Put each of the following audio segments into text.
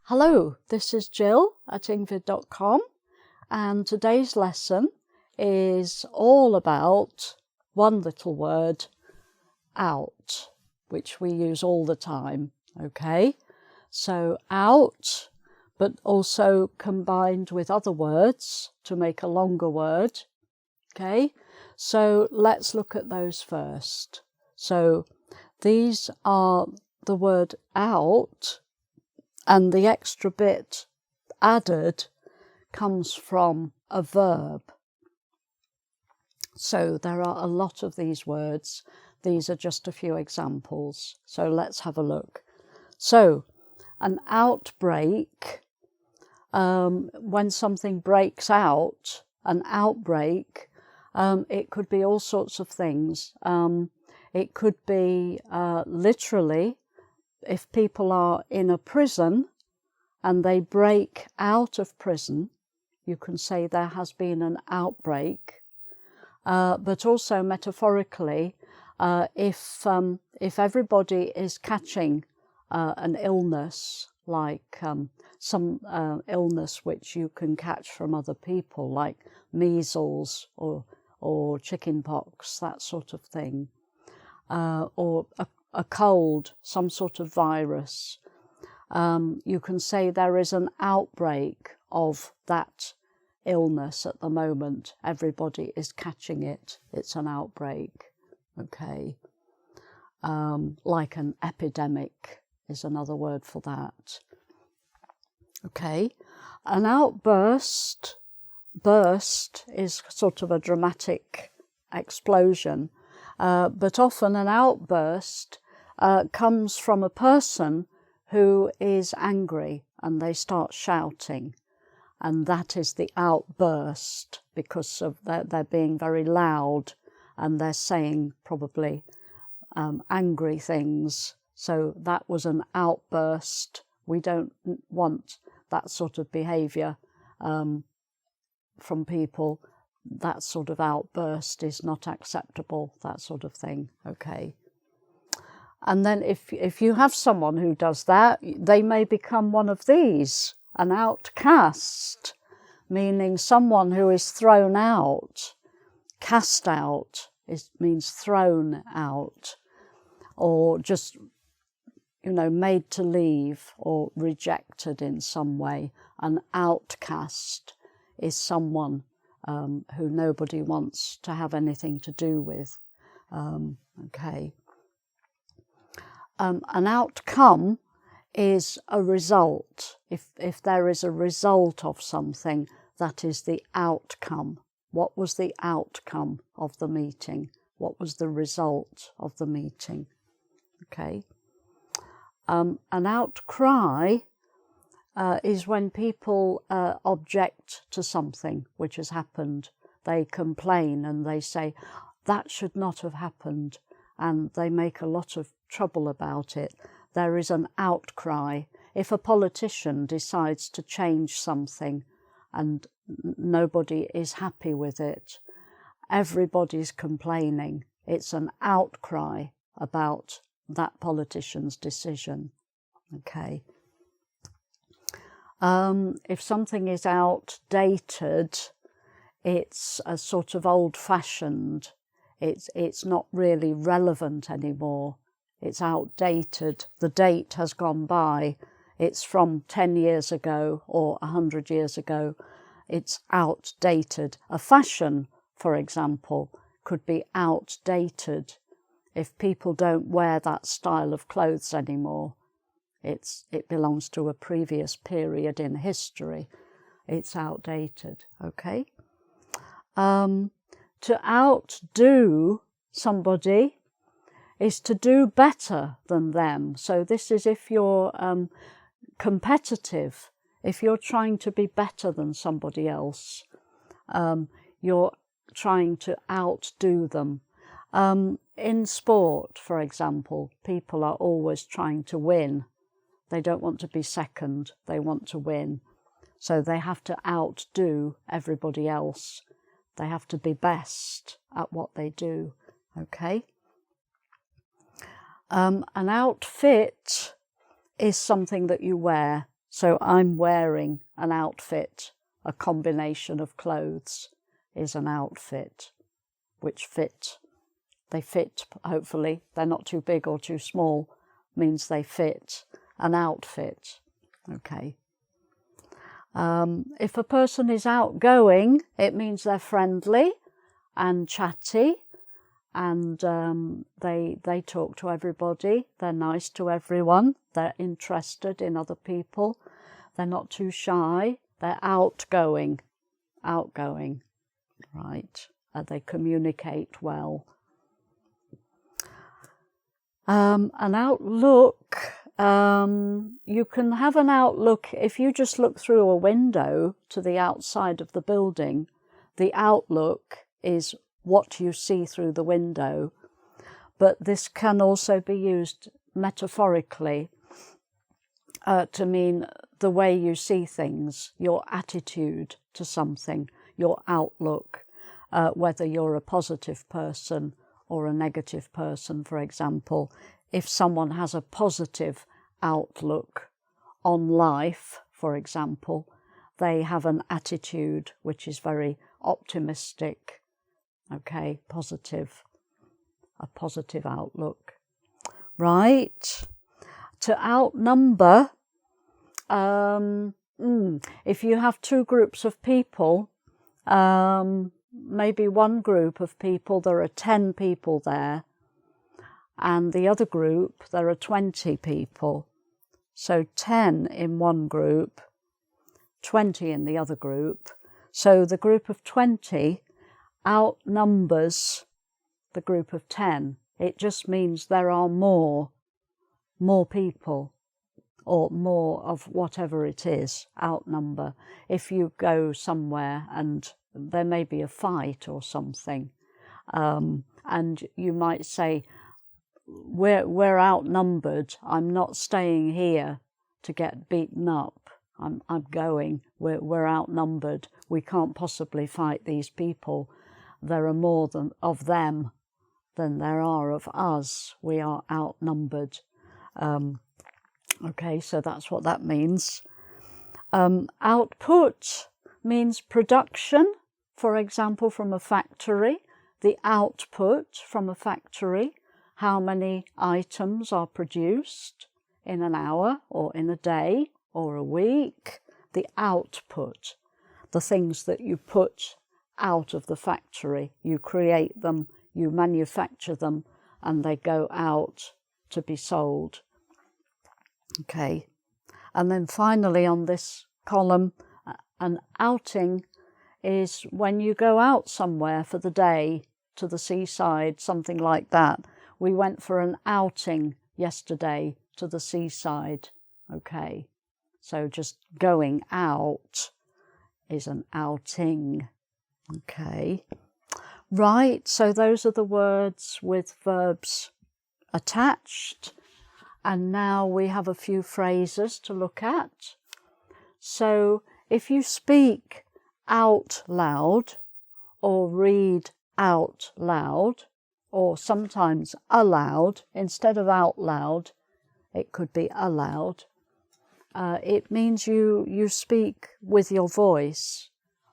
Hello, this is Jill at engVid.com, and today's lesson is all about one little word, out, which we use all the time, okay? So out, but also combined with other words to make a longer word, okay? So let's look at those first. So these are the word out, and the extra bit added comes from a verb. So there are a lot of these words. These are just a few examples. So let's have a look. So an outbreak, when something breaks out, an outbreak, it could be all sorts of things. It could be literally, if people are in a prison and they break out of prison, you can say there has been an outbreak. But also metaphorically, if everybody is catching an illness, like some illness which you can catch from other people, like measles or chickenpox, that sort of thing, or a cold, some sort of virus, you can say there is an outbreak of that illness at the moment. Everybody is catching it. It's an outbreak, okay? Like an epidemic is another word for that. Okay, an outburst, burst is sort of a dramatic explosion, but often an outburst comes from a person who is angry and they start shouting, and that is the outburst because of they're being very loud and they're saying probably angry things. So that was an outburst. We don't want that sort of behaviour from people. That sort of outburst is not acceptable, that sort of thing, okay? And then if you have someone who does that, they may become one of these, an outcast, meaning someone who is thrown out. Cast out means thrown out, or just, made to leave or rejected in some way. An outcast is someone who nobody wants to have anything to do with, okay? An outcome is a result. If there is a result of something, that is the outcome. What was the outcome of the meeting? What was the result of the meeting? Okay. An outcry is when people object to something which has happened. They complain and they say, that should not have happened, and they make a lot of trouble about it. There is an outcry. If a politician decides to change something and nobody is happy with it, everybody's complaining. It's an outcry about that politician's decision, okay? If something is outdated, it's a sort of old-fashioned. It's not really relevant anymore. It's outdated. The date has gone by. It's from 10 years ago or 100 years ago. It's outdated. A fashion, for example, could be outdated. If people don't wear that style of clothes anymore, it belongs to a previous period in history. It's outdated, okay? To outdo somebody is to do better than them. So this is if you're competitive, if you're trying to be better than somebody else, you're trying to outdo them. In sport, for example, people are always trying to win. They don't want to be second, they want to win. So they have to outdo everybody else. They have to be best at what they do, okay? An outfit is something that you wear. So I'm wearing an outfit. A combination of clothes is an outfit, which fit. They fit, hopefully. They're not too big or too small. Means they fit an outfit. Okay. If a person is outgoing, it means they're friendly and chatty, and they talk to everybody. They're nice to everyone. They're interested in other people. They're not too shy. They're outgoing. Outgoing, right? They communicate well. An outlook, you can have an outlook if you just look through a window to the outside of the building. The outlook is what you see through the window, but this can also be used metaphorically to mean the way you see things, your attitude to something, your outlook, whether you're a positive person or a negative person, for example. If someone has a positive outlook on life, for example, they have an attitude which is very optimistic, okay, positive, a positive outlook. Right? To outnumber, if you have two groups of people, maybe one group of people, there are 10 people there, and the other group, there are 20 people. So 10 in one group, 20 in the other group. So the group of 20 outnumbers the group of 10. It just means there are more people, or more of whatever it is, outnumber. If you go somewhere and there may be a fight or something, and you might say, we're outnumbered. I'm not staying here to get beaten up. I'm going. We're outnumbered. We can't possibly fight these people. There are more of them than there are of us. We are outnumbered. Okay, so that's what that means. Output means production, for example, from a factory. The output from a factory, how many items are produced in an hour or in a day or a week. The output, the things that you put out of the factory. You create them, you manufacture them, and they go out to be sold. Okay, and then finally on this column, an outing is when you go out somewhere for the day, to the seaside, something like that. We went for an outing yesterday to the seaside. Okay, so just going out is an outing. Okay, right, so those are the words with verbs attached. And now we have a few phrases to look at. So if you speak out loud or read out loud, or sometimes aloud, instead of out loud, it could be aloud. It means you speak with your voice,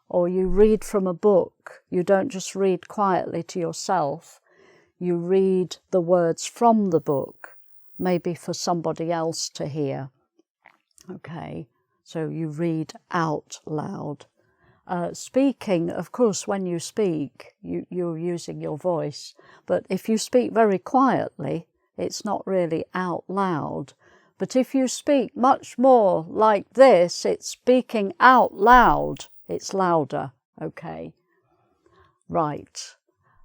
or you read from a book. You don't just read quietly to yourself. You read the words from the book, maybe for somebody else to hear. Okay, so you read out loud. Speaking, of course, when you speak, you're using your voice. But if you speak very quietly, it's not really out loud. But if you speak much more like this, it's speaking out loud. It's louder, okay? Right.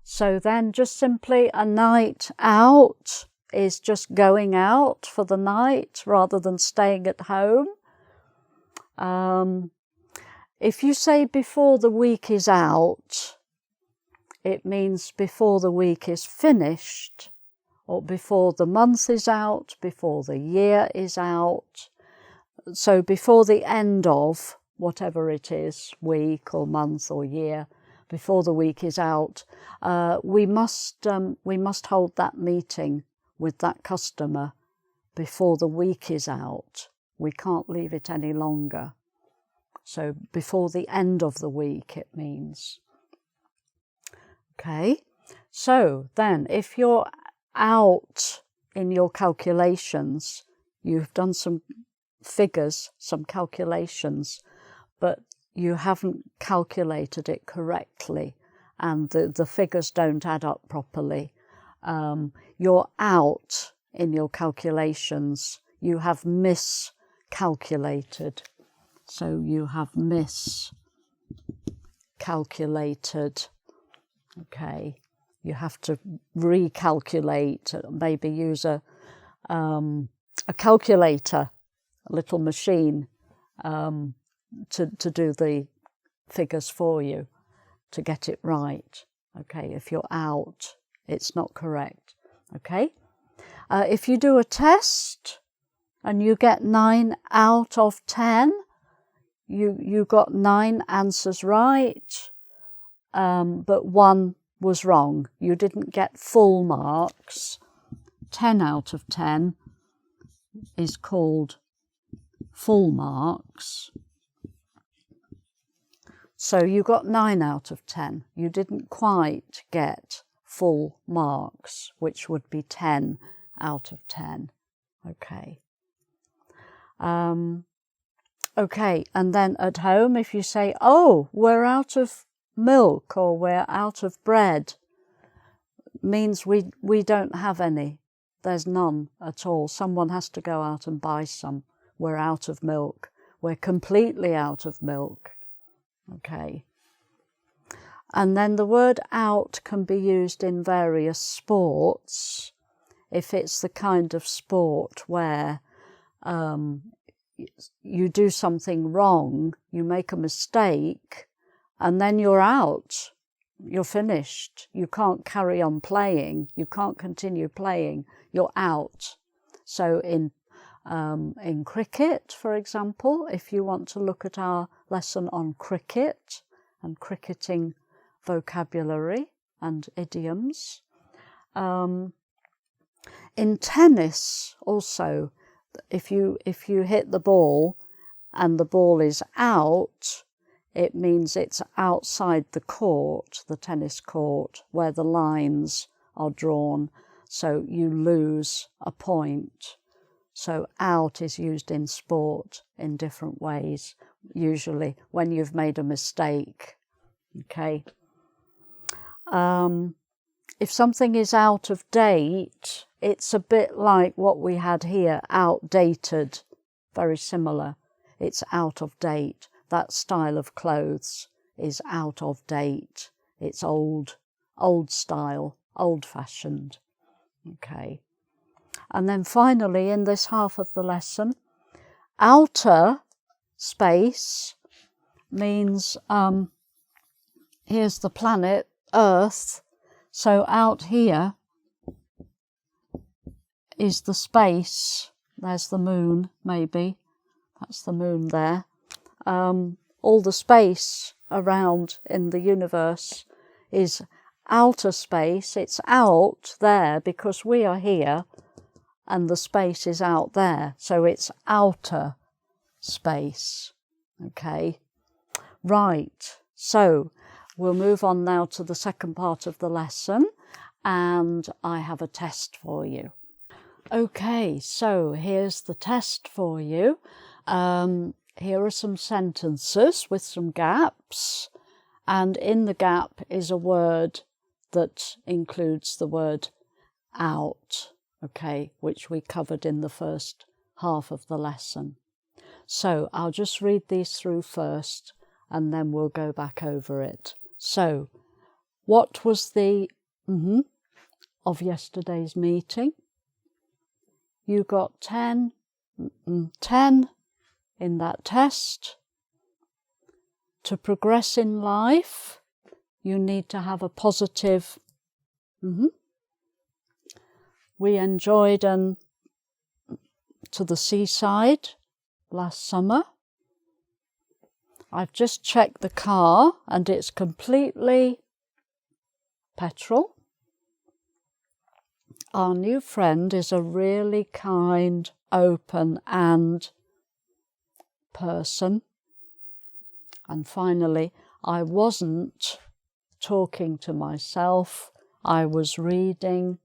So then just simply a night out is just going out for the night rather than staying at home. If you say before the week is out, it means before the week is finished, or before the month is out, before the year is out. So before the end of whatever it is, week or month or year, before the week is out, we must hold that meeting with that customer before the week is out. We can't leave it any longer. So before the end of the week, it means. Okay, so then if you're out in your calculations, you've done some figures, some calculations, but you haven't calculated it correctly and the figures don't add up properly. You're out in your calculations. You have miscalculated. So you have miscalculated. Okay, you have to recalculate, maybe use a calculator, a little machine, to do the figures for you, to get it right. Okay, if you're out, it's not correct. Okay, if you do a test and you get 9 out of 10, you got 9 answers right, but 1 was wrong. You didn't get full marks. 10 out of 10 is called full marks. So you got 9 out of 10. You didn't quite get full marks, which would be 10 out of 10. Okay. Okay, and then at home, if you say, oh, we're out of milk or we're out of bread, means we don't have any. There's none at all. Someone has to go out and buy some. We're out of milk. We're completely out of milk. Okay. And then the word out can be used in various sports. If it's the kind of sport where you do something wrong, you make a mistake, and then you're out. You're finished. You can't carry on playing. You can't continue playing. You're out. So in cricket, for example, if you want to look at our lesson on cricket and cricketing vocabulary and idioms. In tennis also, if you hit the ball and the ball is out, it means it's outside the court, the tennis court, where the lines are drawn, so you lose a point. So out is used in sport in different ways, usually when you've made a mistake. Okay. If something is out of date, it's a bit like what we had here, outdated, very similar. It's out of date. That style of clothes is out of date. It's old style, old-fashioned. Okay. And then finally, in this half of the lesson, outer space means, here's the planet, Earth. So out here is the space. There's the moon, maybe. That's the moon there. All the space around in the universe is outer space. It's out there because we are here and the space is out there. So it's outer space. Okay. Right. So we'll move on now to the second part of the lesson, and I have a test for you. Okay, so here's the test for you. Here are some sentences with some gaps, and in the gap is a word that includes the word out, okay, which we covered in the first half of the lesson. So I'll just read these through first, and then we'll go back over it. So, what was the of yesterday's meeting? You got 10 in that test. To progress in life, you need to have a positive. We enjoyed to the seaside last summer. I've just checked the car and it's completely petrol. Our new friend is a really kind, open and person. And finally, I wasn't talking to myself, I was reading.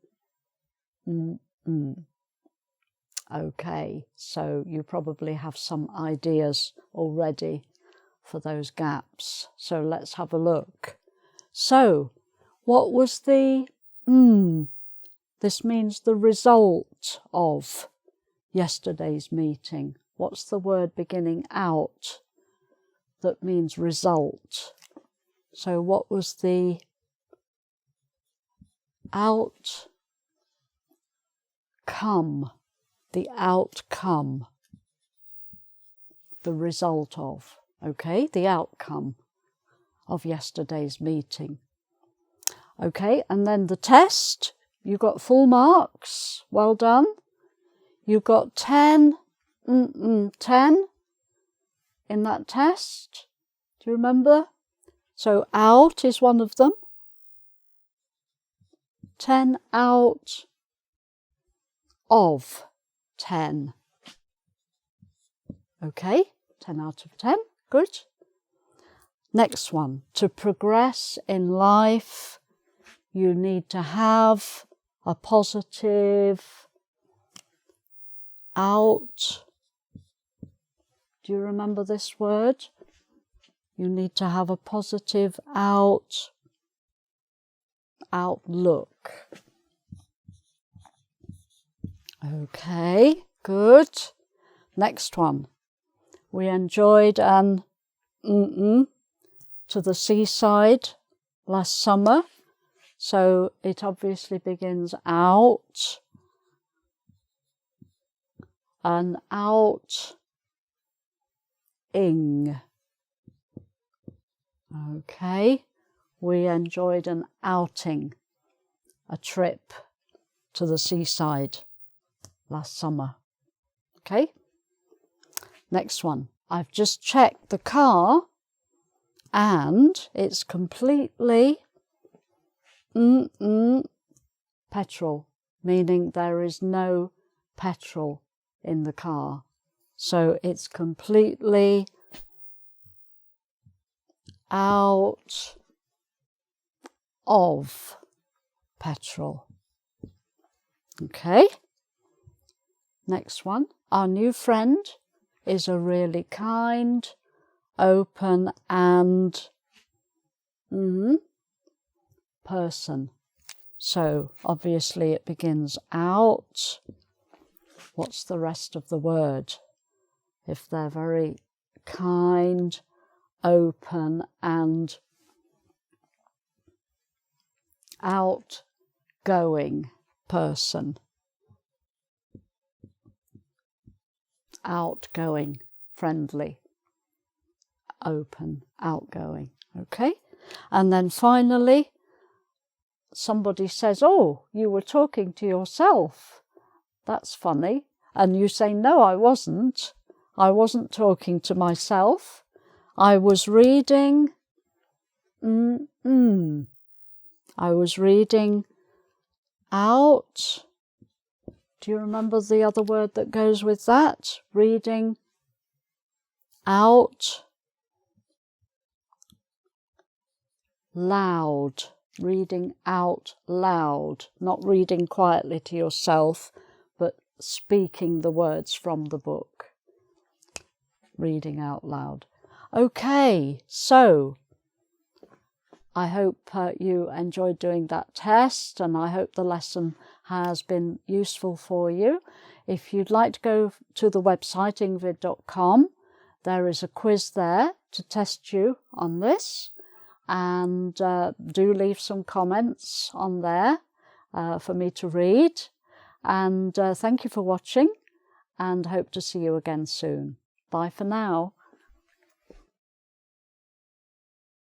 Okay, so you probably have some ideas already for those gaps. So let's have a look. So, what was the This means the result of yesterday's meeting. What's the word beginning out that means result? So what was the outcome? The outcome. The result of. Okay, the outcome of yesterday's meeting. Okay, and then the test. You got full marks. Well done. You got 10 in that test. Do you remember? So out is one of them. 10 out of 10. Okay, 10 out of 10. Good. Next one. To progress in life, you need to have a positive out. Do you remember this word? You need to have a positive outlook. Okay, good. Next one. We enjoyed an to the seaside last summer. So it obviously begins out and out-ing. Okay, we enjoyed an outing, a trip to the seaside last summer. Okay, next one. I've just checked the car and it's completely petrol, meaning there is no petrol in the car. So it's completely out of petrol. Okay. Next one. Our new friend is a really kind, open and person. So obviously it begins out. What's the rest of the word? If they're very kind, open and outgoing person. Outgoing, friendly, open, outgoing. Okay? And then finally, somebody says, oh, you were talking to yourself. That's funny. And you say, no, I wasn't. I wasn't talking to myself. I was reading. I was reading out. Do you remember the other word that goes with that? Reading out loud. Reading out loud. Not reading quietly to yourself, but speaking the words from the book. Reading out loud. Okay, so I hope you enjoyed doing that test, and I hope the lesson has been useful for you. If you'd like to go to the website engvid.com, there is a quiz there to test you on this, and do leave some comments on there for me to read. And thank you for watching, and hope to see you again soon. Bye for now.